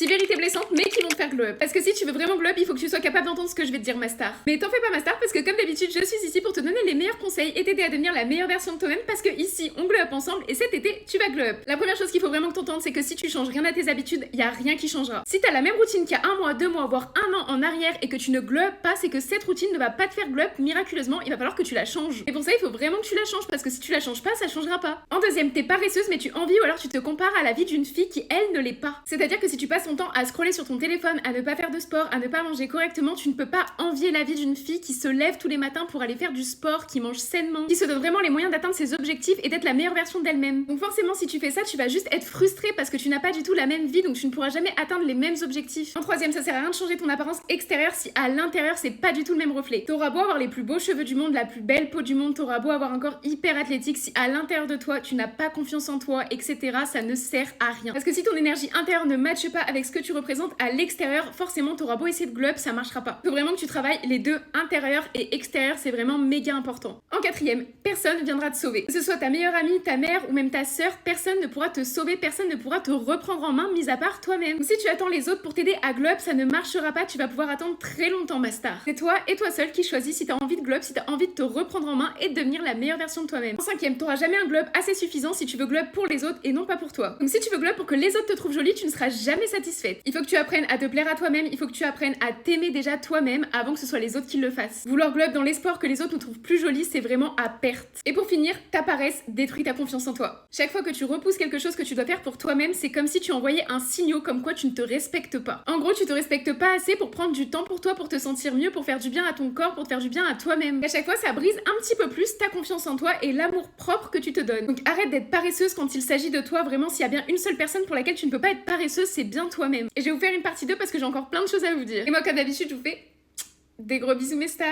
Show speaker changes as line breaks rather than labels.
6 vérités blessantes mais qui vont te faire glow up. Parce que si tu veux vraiment glow up, il faut que tu sois capable d'entendre ce que je vais te dire, ma star. Mais t'en fais pas, ma star, parce que comme d'habitude, je suis ici pour te donner les meilleurs conseils et t'aider à devenir la meilleure version de toi-même, parce que ici, on glow up ensemble et cet été, tu vas glow up. La première chose qu'il faut vraiment que t'entendes, c'est que si tu changes rien à tes habitudes, y a rien qui changera. Si t'as la même routine qu'il y a 1 mois, 2 mois, voire 1 an en arrière et que tu ne glow up pas, c'est que cette routine ne va pas te faire glow up miraculeusement, il va falloir que tu la changes. Et pour ça, il faut vraiment que tu la changes, parce que si tu la changes pas, ça changera pas. En deuxième, t'es paresseuse mais tu envies ou alors tu te compares à la vie d'une fille qui, elle, ne l'est pas. C'est-à-dire que si tu passes ton temps à scroller sur ton téléphone, à ne pas faire de sport, à ne pas manger correctement, tu ne peux pas envier la vie d'une fille qui se lève tous les matins pour aller faire du sport, qui mange sainement, qui se donne vraiment les moyens d'atteindre ses objectifs et d'être la meilleure version d'elle-même. Donc forcément, si tu fais ça, tu vas juste être frustrée parce que tu n'as pas du tout la même vie, donc tu ne pourras jamais atteindre les mêmes objectifs. En troisième, ça sert à rien de changer ton apparence extérieure si à l'intérieur c'est pas du tout le même reflet. T'auras beau avoir les plus beaux cheveux du monde, la plus belle peau du monde, t'auras beau avoir un corps hyper athlétique, si à l'intérieur de toi tu n'as pas confiance en toi, etc., ça ne sert à rien. Parce que si ton énergie intérieure ne matche pas avec ce que tu représentes à l'extérieur, forcément t'auras beau essayer de glow up, ça marchera pas. Faut vraiment que tu travailles les deux, intérieur et extérieur, c'est vraiment méga important. En quatrième, personne viendra te sauver. Que ce soit ta meilleure amie, ta mère ou même ta sœur, personne ne pourra te sauver, personne ne pourra te reprendre en main, mis à part toi-même. Donc si tu attends les autres pour t'aider à glow up, ça ne marchera pas, tu vas pouvoir attendre très longtemps, ma star. C'est toi et toi seul qui choisis si t'as envie de glow up, si t'as envie de te reprendre en main et de devenir la meilleure version de toi-même. En cinquième, t'auras jamais un glow up assez suffisant si tu veux glow up pour les autres et non pas pour toi. Donc si tu veux glow up pour que les autres te trouvent jolie, tu ne seras jamais satisfaite. Il faut que tu apprennes à te plaire à toi-même, il faut que tu apprennes à t'aimer déjà toi-même avant que ce soit les autres qui le fassent. Vouloir glow up dans l'espoir que les autres nous trouvent plus jolie, c'est vraiment à perte. Et pour finir, ta paresse détruit ta confiance en toi. Chaque fois que tu repousses quelque chose que tu dois faire pour toi-même, c'est comme si tu envoyais un signal comme quoi tu ne te respectes pas. En gros, tu te respectes pas assez pour prendre du temps pour toi, pour te sentir mieux, pour faire du bien à ton corps, pour te faire du bien à toi-même. Et à chaque fois, ça brise un petit peu plus ta confiance en toi et l'amour propre que tu te donnes. Donc arrête d'être paresseuse quand il s'agit de toi. Vraiment, s'il y a bien une seule personne pour laquelle tu ne peux pas être paresseuse, c'est bien toi-même. Et je vais vous faire une partie 2 parce que j'ai encore plein de choses à vous dire. Et moi, comme d'habitude, je vous fais des gros bisous, mes stars.